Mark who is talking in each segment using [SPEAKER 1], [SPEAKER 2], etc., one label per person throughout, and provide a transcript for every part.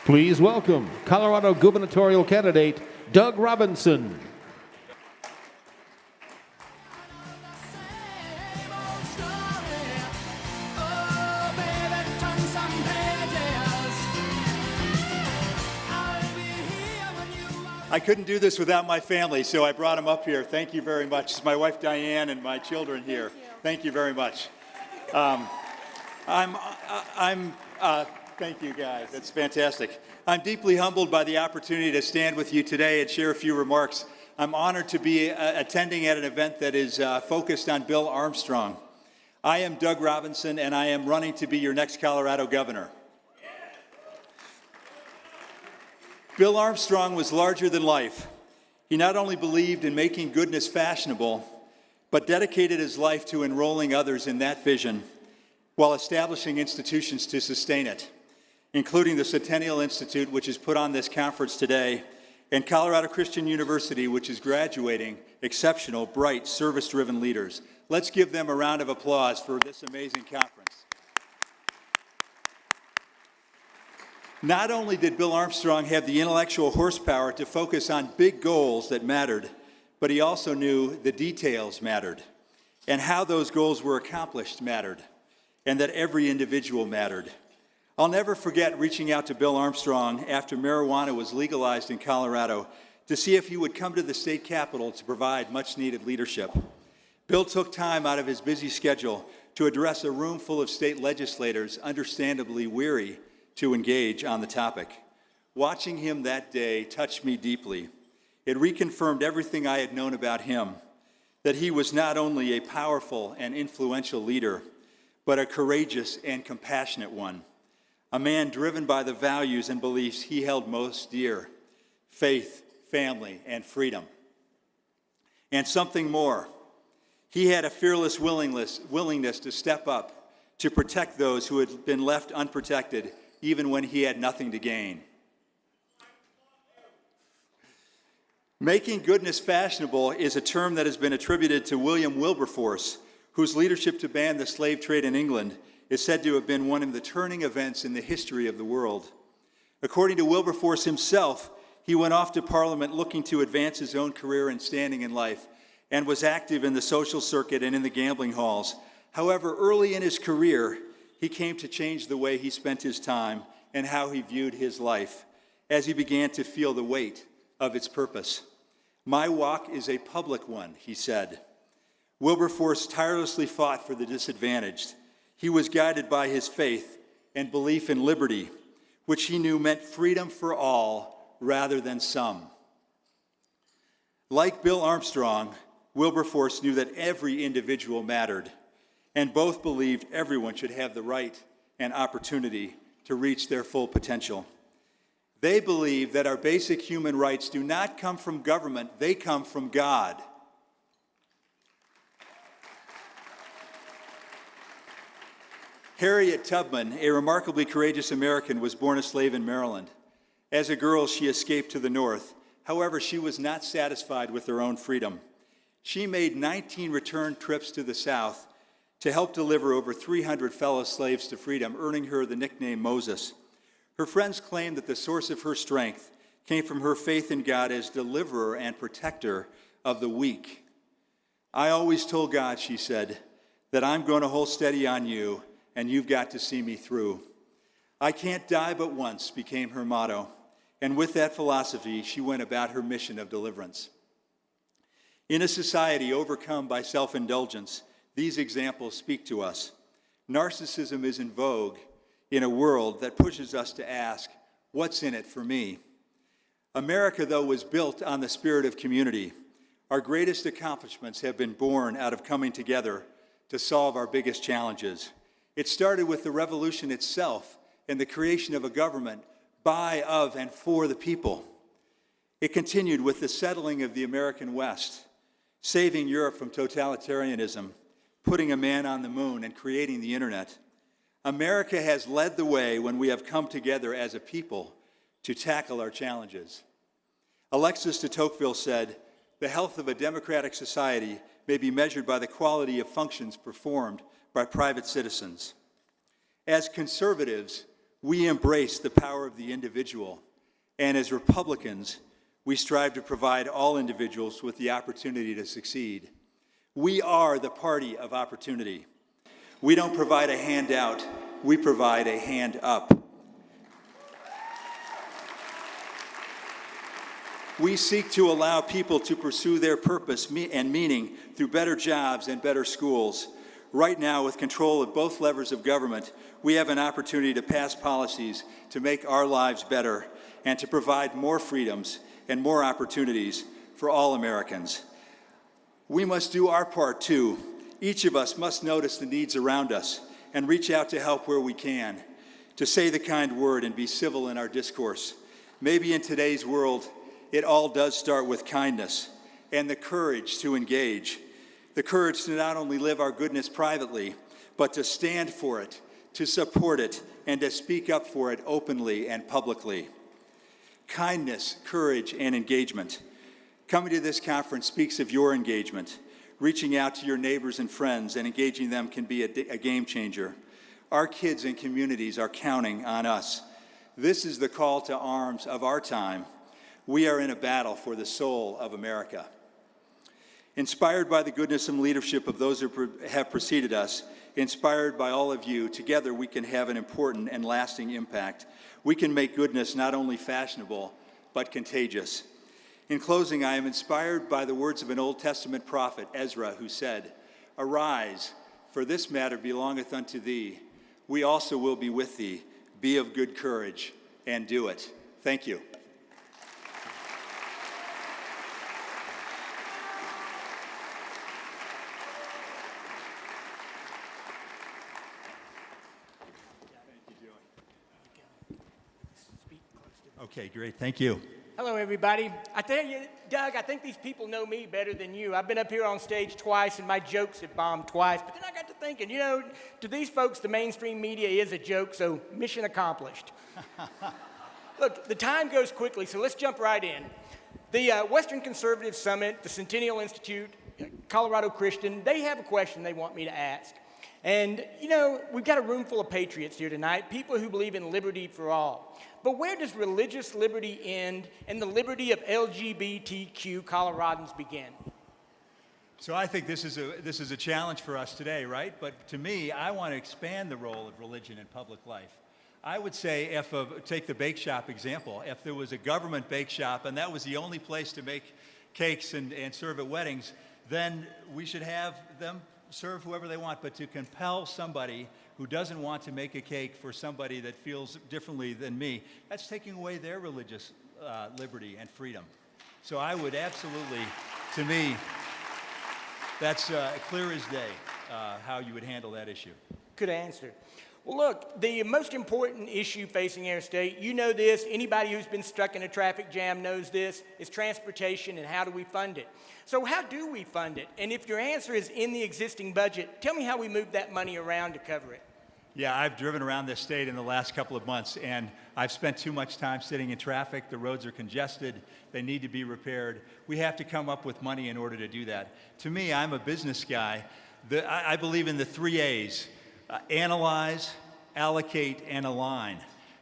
[SPEAKER 1] Please welcome Colorado gubernatorial candidate Doug Robinson.
[SPEAKER 2] I couldn't do this without my family, so I brought them up here. Thank you very much. It's my wife Diane and my children here. Thank you very much. Thank you guys. That's fantastic. I'm deeply humbled by the opportunity to stand with you today and share a few remarks. I'm honored to be attending at an event that is focused on Bill Armstrong. I am Doug Robinson, and I am running to be your next Colorado governor. Bill Armstrong was larger than life. He not only believed in making goodness fashionable, but dedicated his life to enrolling others in that vision while establishing institutions to sustain it, including the Centennial Institute, which has put on this conference today, and Colorado Christian University, which is graduating exceptional, bright, service-driven leaders. Let's give them a round of applause for this amazing conference. Not only did Bill Armstrong have the intellectual horsepower to focus on big goals that mattered, but he also knew the details mattered, and how those goals were accomplished mattered, and that every individual mattered. I'll never forget reaching out to Bill Armstrong after marijuana was legalized in Colorado to see if he would come to the state capitol to provide much-needed leadership. Bill took time out of his busy schedule to address a room full of state legislators, understandably weary to engage on the topic. Watching him that day touched me deeply. It reconfirmed everything I had known about him, that he was not only a powerful and influential leader, but a courageous and compassionate one, a man driven by the values and beliefs he held most dear: faith, family, and freedom. And something more, he had a fearless willingness to step up to protect those who had been left unprotected, even when he had nothing to gain. Making goodness fashionable is a term that has been attributed to William Wilberforce, whose leadership to ban the slave trade in England is said to have been one of the turning events in the history of the world. According to Wilberforce himself, he went off to Parliament looking to advance his own career and standing in life, and was active in the social circuit and in the gambling halls. However, early in his career, he came to change the way he spent his time and how he viewed his life as he began to feel the weight of its purpose. "My walk is a public one," he said. Wilberforce tirelessly fought for the disadvantaged. He was guided by his faith and belief in liberty, which he knew meant freedom for all rather than some. Like Bill Armstrong, Wilberforce knew that every individual mattered, and both believed everyone should have the right and opportunity to reach their full potential. They believed that our basic human rights do not come from government, they come from God. Harriet Tubman, a remarkably courageous American, was born a slave in Maryland. As a girl, she escaped to the north. However, she was not satisfied with her own freedom. She made 19 return trips to the south to help deliver over 300 fellow slaves to freedom, earning her the nickname Moses. Her friends claimed that the source of her strength came from her faith in God as deliverer and protector of the weak. "I always told God," she said, "that I'm going to hold steady on you, and you've got to see me through." "I can't die but once," became her motto, and with that philosophy, she went about her mission of deliverance. In a society overcome by self-indulgence, these examples speak to us. Narcissism is in vogue in a world that pushes us to ask, what's in it for me? America, though, was built on the spirit of community. Our greatest accomplishments have been born out of coming together to solve our biggest challenges. It started with the revolution itself and the creation of a government by, of, and for the people. It continued with the settling of the American West, saving Europe from totalitarianism, putting a man on the moon, and creating the internet. America has led the way when we have come together as a people to tackle our challenges. Alexis de Tocqueville said, "The health of a democratic society may be measured by the quality of functions performed by private citizens." As conservatives, We embrace the power of the individual, and as Republicans, we strive to provide all individuals with the opportunity to succeed. We are the party of opportunity. We don't provide a handout, we provide a hand up. We seek to allow people to pursue their purpose and meaning through better jobs and better schools. Right now, with control of both levers of government, we have an opportunity to pass policies to make our lives better and to provide more freedoms and more opportunities for all Americans. We must do our part too. Each of us must notice the needs around us and reach out to help where we can, to say the kind word and be civil in our discourse. Maybe in today's world, it all does start with kindness and the courage to engage, the courage to not only live our goodness privately, but to stand for it, to support it, and to speak up for it openly and publicly. Kindness, courage, and engagement. Coming to this conference speaks of your engagement. Reaching out to your neighbors and friends and engaging them can be a game changer. Our kids and communities are counting on us. This is the call to arms of our time. We are in a battle for the soul of America. Inspired by the goodness and leadership of those who have preceded us, inspired by all of you, together we can have an important and lasting impact. We can make goodness not only fashionable, but contagious. In closing, I am inspired by the words of an Old Testament prophet, Ezra, who said, "Arise, for this matter belongeth unto thee. We also will be with thee. Be of good courage, and do it." Thank you. Okay, great. Thank you.
[SPEAKER 3] Hello, everybody. I tell you, Doug, I think these people know me better than you. I've been up here on stage twice, and my jokes have bombed twice. But then I got to thinking, you know, to these folks, the mainstream media is a joke, so mission accomplished. Look, the time goes quickly, so let's jump right in. The Western Conservative Summit, the Centennial Institute, Colorado Christian, they have a question they want me to ask. And, you know, we've got a room full of patriots here tonight, people who believe in liberty for all. But where does religious liberty end and the liberty of LGBTQ Coloradans begin?
[SPEAKER 2] So I think this is a challenge for us today, right? But to me, I want to expand the role of religion in public life. I would say, take the bake shop example, if there was a government bake shop and that was the only place to make cakes and serve at weddings, then we should have them serve whoever they want. But to compel somebody who doesn't want to make a cake for somebody that feels differently than me, that's taking away their religious liberty and freedom. So I would absolutely, to me, that's clear as day how you would handle that issue.
[SPEAKER 3] Good answer. Well, look, the most important issue facing our state, you know this, anybody who's been stuck in a traffic jam knows this, is transportation and how do we fund it. So how do we fund it? And if your answer is in the existing budget, tell me how we move that money around to cover it.
[SPEAKER 2] Yeah, I've driven around this state in the last couple of months, and I've spent too much time sitting in traffic. The roads are congested. They need to be repaired. We have to come up with money in order to do that. To me, I'm a business guy. I believe in the 3 A's. Analyze, allocate, and align.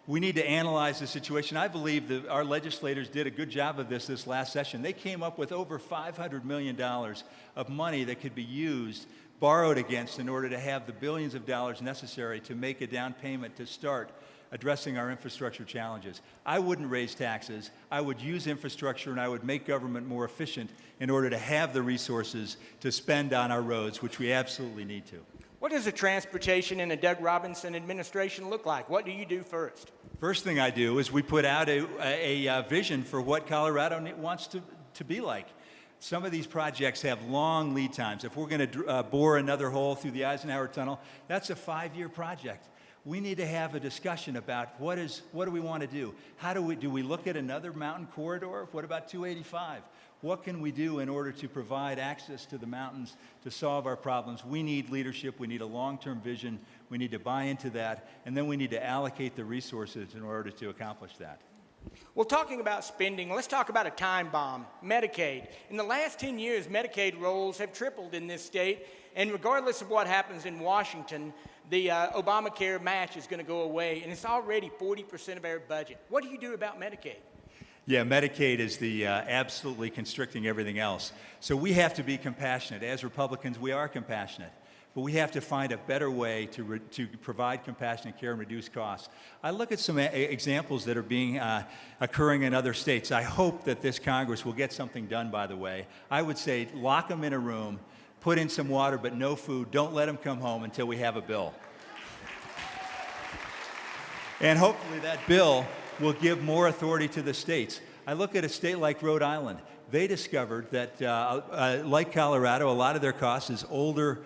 [SPEAKER 2] We need to analyze the situation. I believe that our legislators did a good job of this last session. They came up with over $500 million of money that could be used, borrowed against, in order to have the billions of dollars necessary to make a down payment to start addressing our infrastructure challenges. I wouldn't raise taxes. I would use infrastructure, and I would make government more efficient in order to have the resources to spend on our roads, which we absolutely need to.
[SPEAKER 3] What does a transportation in a Doug Robinson administration look like? What do you do first?
[SPEAKER 2] First thing I do is we put out a vision for what Colorado wants to be like. Some of these projects have long lead times. If we're going to bore another hole through the Eisenhower Tunnel, that's a 5-year project. We need to have a discussion about what do we want to do? Do we look at another mountain corridor? What about 285? What can we do in order to provide access to the mountains to solve our problems? We need leadership. We need a long-term vision. We need to buy into that. And then we need to allocate the resources in order to accomplish that.
[SPEAKER 3] Well, talking about spending, let's talk about a time bomb, Medicaid. In the last 10 years, Medicaid rolls have tripled in this state, and regardless of what happens in Washington, the Obamacare match is going to go away, and it's already 40% of our budget. What do you do about Medicaid?
[SPEAKER 2] Yeah, Medicaid is the absolutely constricting everything else. So we have to be compassionate. As Republicans, we are compassionate. But we have to find a better way to provide compassionate care and reduce costs. I look at some examples that are being occurring in other states. I hope that this Congress will get something done, by the way. I would say lock them in a room, put in some water but no food. Don't let them come home until we have a bill. And hopefully that bill will give more authority to the states. I look at a state like Rhode Island. They discovered that, like Colorado, a lot of their costs is older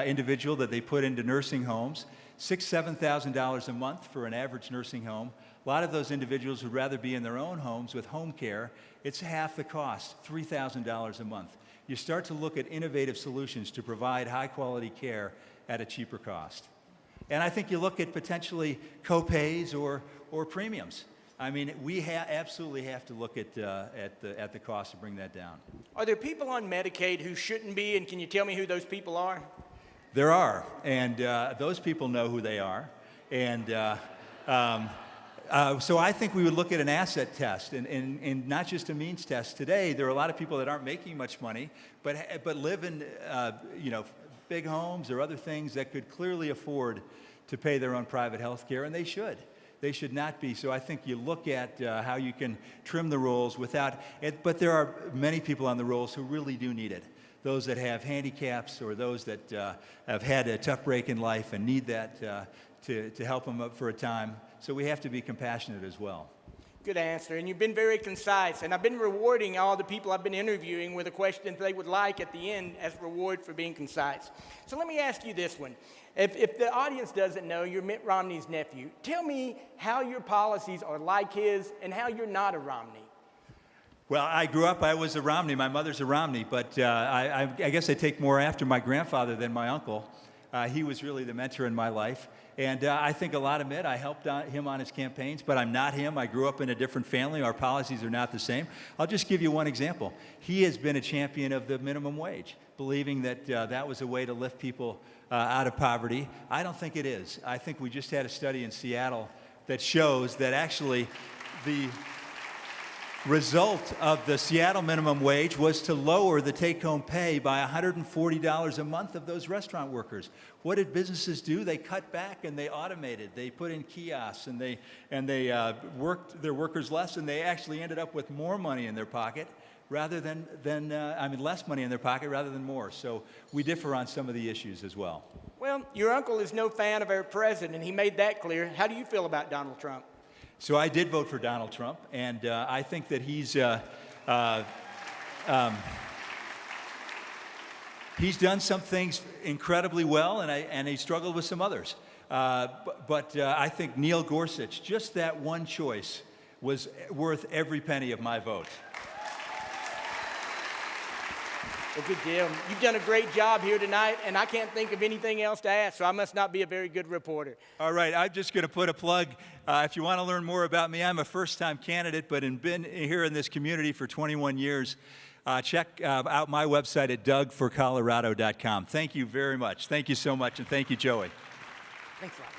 [SPEAKER 2] individual that they put into nursing homes, $6,000 to $7,000 a month for an average nursing home. A lot of those individuals would rather be in their own homes with home care. It's half the cost, $3,000 a month. You start to look at innovative solutions to provide high-quality care at a cheaper cost. And I think you look at potentially co-pays or premiums. I mean, we absolutely have to look at the cost to bring that down.
[SPEAKER 3] Are there people on Medicaid who shouldn't be, and can you tell me who those people are?
[SPEAKER 2] There are, and those people know who they are. And so I think we would look at an asset test and not just a means test. Today, there are a lot of people that aren't making much money, but live in big homes or other things that could clearly afford to pay their own private health care, and they should. They should not be. So I think you look at how you can trim the rolls without it. But there are many people on the rolls who really do need it. Those that have handicaps or those that have had a tough break in life and need that to help them up for a time. So we have to be compassionate as well.
[SPEAKER 3] Good answer. And you've been very concise. And I've been rewarding all the people I've been interviewing with a question they would like at the end as reward for being concise. So let me ask you this one. If the audience doesn't know, you're Mitt Romney's nephew. Tell me how your policies are like his and how you're not a Romney.
[SPEAKER 2] Well, I grew up, I was a Romney. My mother's a Romney, but I guess I take more after my grandfather than my uncle. He was really the mentor in my life. And I think a lot of Mitt. I helped him on his campaigns, but I'm not him. I grew up in a different family. Our policies are not the same. I'll just give you one example. He has been a champion of the minimum wage, believing that that was a way to lift people out of poverty. I don't think it is. I think we just had a study in Seattle that shows that actually the result of the Seattle minimum wage was to lower the take-home pay by $140 a month of those restaurant workers. What did businesses do? They cut back and they automated. They put in kiosks and they worked their workers less, and they actually ended up with more money in their pocket rather than less money in their pocket rather than more. So we differ on some of the issues as well.
[SPEAKER 3] Well, your uncle is no fan of our president. He made that clear. How do you feel about Donald Trump?
[SPEAKER 2] So I did vote for Donald Trump, and I think that he's done some things incredibly well, and he struggled with some others. But I think Neil Gorsuch, just that one choice, was worth every penny of my vote.
[SPEAKER 3] Well, good deal. You've done a great job here tonight, and I can't think of anything else to ask, so I must not be a very good reporter.
[SPEAKER 2] All right, I'm just going to put a plug. If you want to learn more about me, I'm a first-time candidate, but been here in this community for 21 years. Check out my website at dougforcolorado.com. Thank you very much. Thank you so much, and thank you, Joey.
[SPEAKER 3] Thanks a lot.